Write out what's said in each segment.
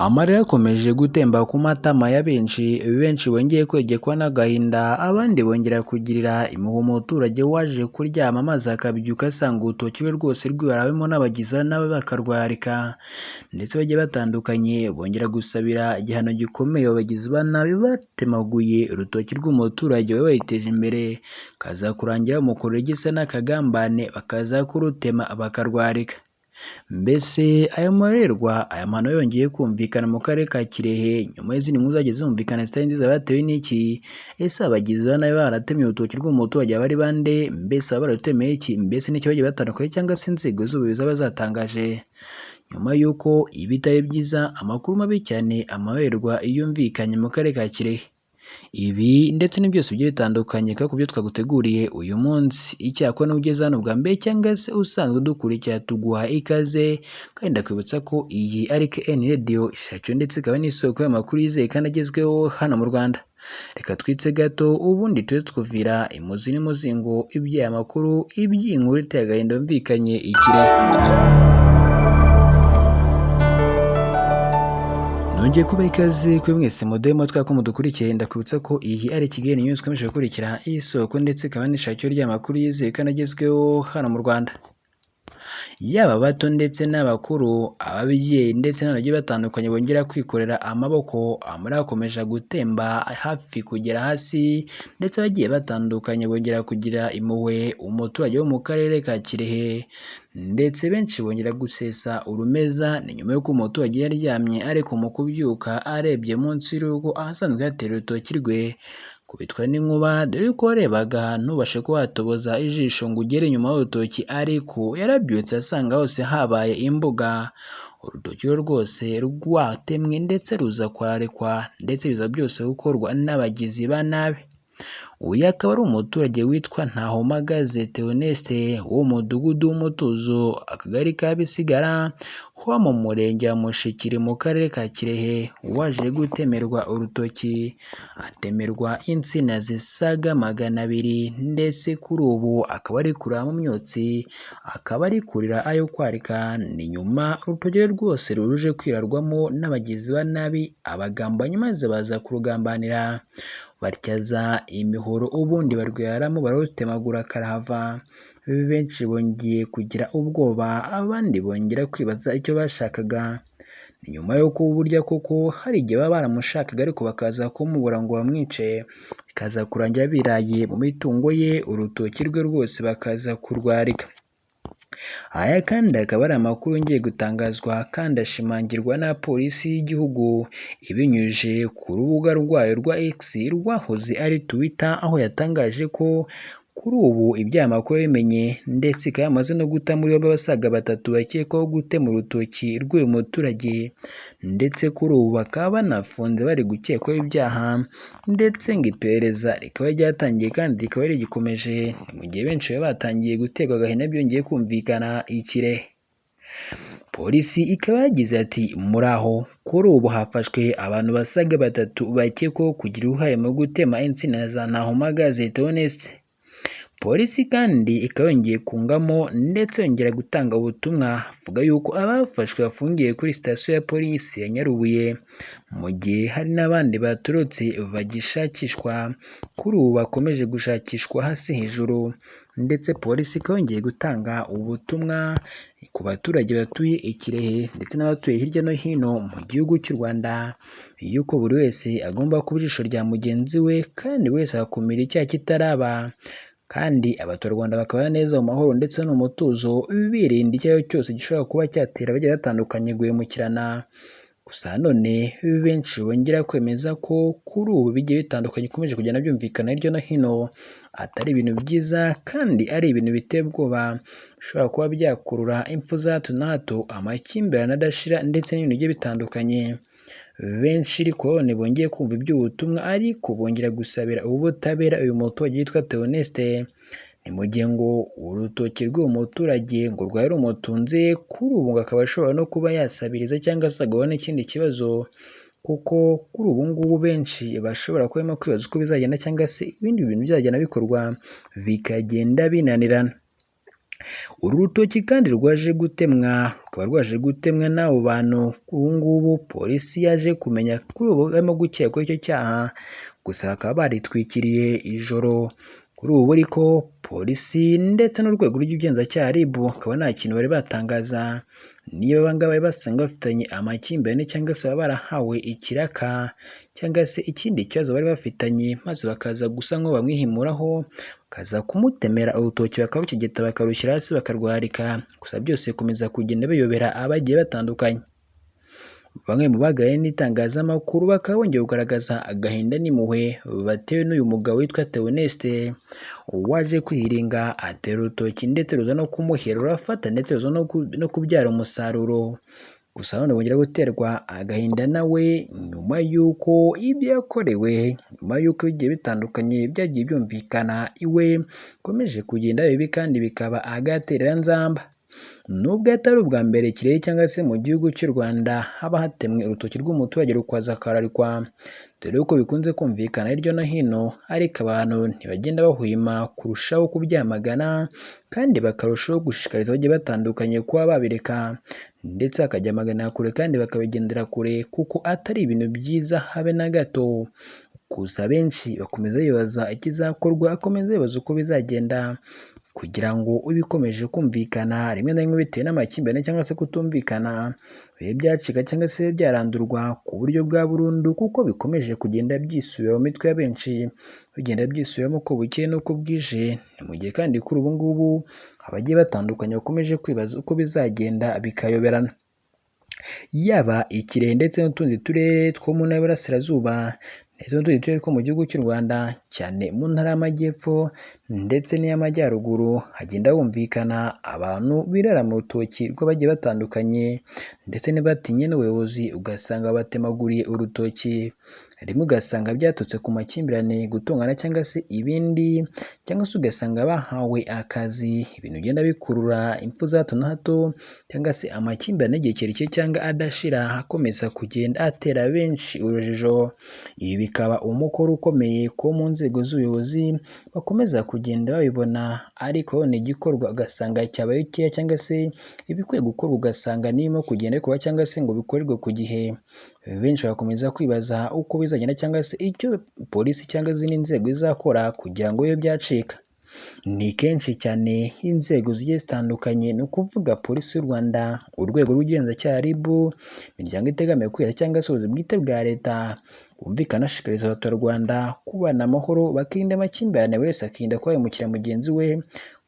Amarira akomeje gutemba ku matama ya benshi bongeye kwegekwa n'agahinda, abandi bongera kugirira impuhwe umuturage waje kuryama maze akabyuka asanga urutoki rwe rwose rwibarabemo n'abagizi ba nabi bakarwarika, ndetse bagiye batandukanye bongera gusabira igihano gikomeye abagizi ba nabi batemaguye urutoki rw'umuturage wari wariteje imbere, kaza kurangira bamukorera igisa n'akagambane bakaza kurutema bakarwarika. Mbese aya mahano yongeye kumvikana mu karere ka Kirehe nyuma y'izindi nkuru zagiye zumvikana zitari nziza batewe n'iki? Ese abagizi ba nabi baratemye urutoki rw'umuturage bari bande? Mbese baba bararutemeye iki? Mbese n'icyo bagiye batandukanye cyangwa se inzego z'ubuyobozi zaba zatangaje? Nyuma y'uko ibitari byiza amakuru mabi cyane amarorerwa yumvikanye mu karere ka Kirehe. Ibi ndetse ni byose bigiye bitandukanye ku byo twaguteguriye uyu munsi. Icyakora niba ugeze hano bwa mbere cyangwa se usanzwe udukurikira tuguha ikaze, kandi ndakwibutsa ko iyi ari KN Radio ishakiro ndetse ikaba n'isoko y'amakuru yizeye kandi agezweho hano mu Rwanda. Reka twitse gato ubundi tujye twumvira imuzi n'umuzingo iby'aya makuru, iby'inkuru iteye agahinda yumvikanye i Kirehe. Nongeye kubaha ikaze kuri mwese mudemo twako mudukurikiye, ndakwibutsa ko iyi ari Kigali News ikomeje gukurikira isoko ndetse ikaba n'ishakiro ry'amakuru yizeye kandi agezweho hano mu Rwanda. Yaba abato ndetse n'abakuru, ababyeyi ndetse n'abagiye batandukanye bongera kwikorera amaboko, amarira akomeje gutemba hafi kugera hasi, ndetse abagiye batandukanye bongera kugira impuhwe umuturage wo mu karere ka Kirehe, ndetse benshi bongera gusesa urumeza. Ni nyuma y'uko umuturage yaryamye ariko mu kubyuka arebye munsi y'urugo ahasanzwe hatera urutoki rwe kubitwa n'inkuba, dore ko warebaga ntubashe kuba watoboza ijisho ngo ugere inyuma y'urutoki, ariko yarabyutse asanga hose habaye imbuga, urutoki rwe rwose rwatemwe ndetse ruza kwarekwa, ndetse biza byose gukorwa n'abagizi ba nabi. Uyu akaba ari umuturage witwa Ntahomagaze Theoneste wo mu mudugudu w'Umutuzo, akagari ka Bisigara, ho mu murenge wa Mushikiri mu karere ka Kirehe, waje gutemerwa urutoki, atemerwa insina zisaga 200, ndetse kuri ubu akaba ari kurira mu myotsi, akaba ari kurira ayo kwarika. Ni nyuma urutoki rwe rwose ruje kwirarwamo n'abagizi ba nabi, abagambanyi maze baza kurugambanira batyaza imihoro, ubundi barwiraramo barutemagura karahava. Benshi bongeye kugira ubwoba, abandi bongera kwibaza icyo bashakaga. Ni nyuma y'uko burya koko hari igihe baba baramushakaga ariko bakaza kumubura ngo bamwice, bikaza kurangira biraye mu mitungo ye, urutoki rwe rwose bakaza kurwarika. Aya kandi akaba ari amakuru ngiye gutangazwa kandi ashimangirwa na polisi y'igihugu ibinyujije ku rubuga rwayo rwa X rwahoze ari Twitter, aho yatangaje ko kuri ubu ibyaha amakuru yabimenye, ndetse ikaba yamaze no guta muri yombi abasaga 3 bakekwaho gutema urutoki rw'uyu muturage, ndetse kuri ubu bakaba banafunze bari gukekwaho ibyaha, ndetse ngo iperereza rikaba ryatangiye kandi rikaba rigikomeje, mu gihe benshi baba batangiye guterwa agahinda byongeye kumvikana i Kirehe. Polisi ikaba yagize ati muraho, kuri ubu hafashwe abantu basaga 3 bakekwaho kugira uruhare mu gutema insina za Ntahomagaze Theoneste. Polisi kandi ikaba yongeye kungamo ndetse yongera gutanga ubutumwa avuga yuko abafashwe bafungiye kuri sitasiyo ya polisi ya Nyarubuye, mu gihe hari n'abandi baturutse bagishakishwa, kuri ubu bakomeje gushakishwa hasi hejuru. Ndetse polisi ikaba yongeye gutanga ubutumwa ku baturage batuye i Kirehe ndetse n'abatuye hirya no hino mu gihugu cy'u Rwanda, yuko buri wese agomba kuba ijisho rya mugenzi we kandi wese agakumira icyaha kitaraba, kandi abaturarwanda bakaba neza mu mahoro ndetse no mu mutuzo, birinda icyo cyose gishobora kuba cyatera bagiye batandukanye guhemukirana. Gusa none benshi bongera kwemeza ko kuri ubu bigiye bitandukanye bikomeje kugenda byumvikana hirya no hino, atari ibintu byiza kandi ari ibintu biteye ubwoba, bishobora kuba byakurura impfu za hato na hato, amakimbirane adashira ndetse n'ibintu bigiye bitandukanye. Benshi ariko none bongeye kumva iby'ubutumwa, ariko bongera gusabira ubutabera uyu muturage witwa Theoneste. Ni mu gihe ngo urutoki rw'uwo muturage ngo rwari rumutunze, kuri ubu akaba ashobora no kuba yasabiriza cyangwa se agahura n'ikindi kibazo, kuko kuri ubu ngubu benshi bashobora kuba barimo kwibaza uko bizagenda cyangwa se ibindi bintu bizagenda bikorwa bikagenda binanirana. Uru rutoki kandi rukaba rwaje gutemwa n'abo bantu. Ubu ngubu polisi yaje kumenya kuri ubu barimo gukekwaho icyo cyaha, gusa bakaba baritwikiriye ijoro. Kuri ubu ariko polisi ndetse n'urwego rw'ubugenzacyaha RIB bakaba nta kintu bari batangaza niba aba ngaba basanga bafitanye amakimbirane cyangwa se baba barahawe ikiraka cyangwa se ikindi kibazo bari bafitanye, maze bakaza gusa nko bamwihimuraho, bakaza kumutemera urutoki bakarukegeta bakarushyira hasi bakarwarika. Gusa byose bikomeza kugenda biyobera abagiye batandukanye. Bamwe mu baganiriye n'itangazamakuru bakaba bongeye kugaragaza agahinda n'impuhwe batewe n'uyu mugabo witwa Theoneste waje kwihiringa atera urutoki ndetse ruza no kumuhera rurafata ndetse ruza no kubyara umusaruro. Gusa none bongera guterwa agahinda nawe nyuma y'uko ibyo yakorewe, nyuma y'uko bigiye bitandukanye byagiye byumvikana iwe bikomeje kugenda bibi kandi bikaba agaterera nzamba. Nubwo atari ubwa mbere Kirehe cyangwa se mu gihugu cy'u Rwanda haba hatemwe urutoki rw'umuturage rukaza akararikwa, dore ko bikunze kumvikana hirya no hino, ariko abantu ntibagenda bahwema kurushaho kubyamagana kandi bakarushaho gushishikariza abagiye batandukanye kuba babireka ndetse bakajyamagana kure kandi bakabigendera kure kuko atari ibintu byiza habe na gato. Gusa benshi bakomeza bibaza ikizakorwa, akomeza bibaza uko bizagenda kugira ngo ibikomeje kumvikana rimwe na rimwe bitewe n'amakimbirane cyangwa se kutumvikana bibe byacika cyangwa se byarandurwa ku buryo bwa burundu, kuko bikomeje kugenda byisubira mu mitwe ya benshi, bigenda byisubiramo uko bukeye n'uko bwije. Ni mu gihe kandi kuri ubu ngubu abagiye batandukanye bakomeje kwibaza uko bizagenda bikayoberana. Yaba Ikirehe ndetse n'utundi turere two mu ntara y'Iburasirazuba ndetse n'utundi turere two mu gihugu cy'u Rwanda, cyane mu ntara y'Amajyepfo ndetse n'iy'Amajyaruguru, hagenda humvikana abantu birara mu rutoki rw'abagiye batandukanye ndetse ntibatinye n'ubuyobozi, ugasanga batemaguriye urutoki. Rimwe ugasanga byaturutse ku makimbirane, gutongana cyangwa se ibindi, cyangwa se ugasanga bahawe akazi, ibintu bigenda bikurura impfu za hato na hato cyangwa se amakimbirane y'igihe kirekire cyangwa adashira akomeza kugenda atera benshi urujijo. Ibi bikaba umukoro ukomeye ko mu nzego z'ubuyobozi bakomeza kugenda babibona, ariko ni igikorwa ugasanga cyabaye keya cyangwa se ibikwiye gukorwa ugasanga nirimo kugenda bikorwa cyangwa se ngo bikorerwe ku gihe. Benshi bakomeza kwibaza uko bizagenda cyangwa se icyo polisi cyangwa izindi nzego izakora kugira ngo bibe byacika. Ni kenshi cyane inzego zigiye zitandukanye, ni ukuvuga polisi y'u Rwanda, urwego rw'ubugenzacyaha RIB, imiryango itegamiye kuri leta cyangwa se ubuyobozi bwite bwa leta, bumvikana bashishikariza abaturarwanda kubana amahoro, bakirinda amakimbirane, buri wese akirinda kuba yahemukira mugenzi we,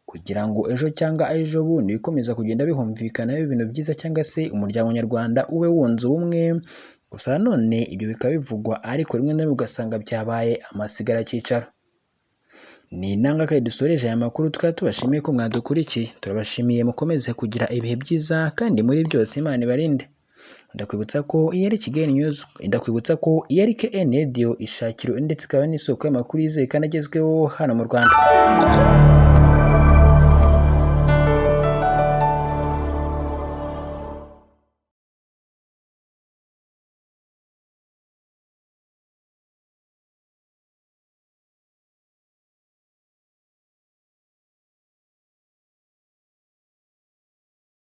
kugira ngo ejo cyangwa ejo bundi bikomeza kugenda bihumvikana ibintu byiza cyangwa se umuryango nyarwanda ube wunze ubumwe. Gusa nanone ibyo bikaba bivugwa, ariko rimwe na rimwe ugasanga byabaye amasigara cyicaro. Ni inanga dusoreje aya makuru, tukaba tubashimiye ko mwadukurikiye. Turabashimiye, mukomeze kugira ibihe byiza kandi muri byose Imana ibarinde. Ndakwibutsa ko iyi ari Kigali News, ndakwibutsa ko iyi ari KN Radio, ishakiro ndetse ikaba n'isoko y'amakuru yizewe kandi agezweho hano mu Rwanda.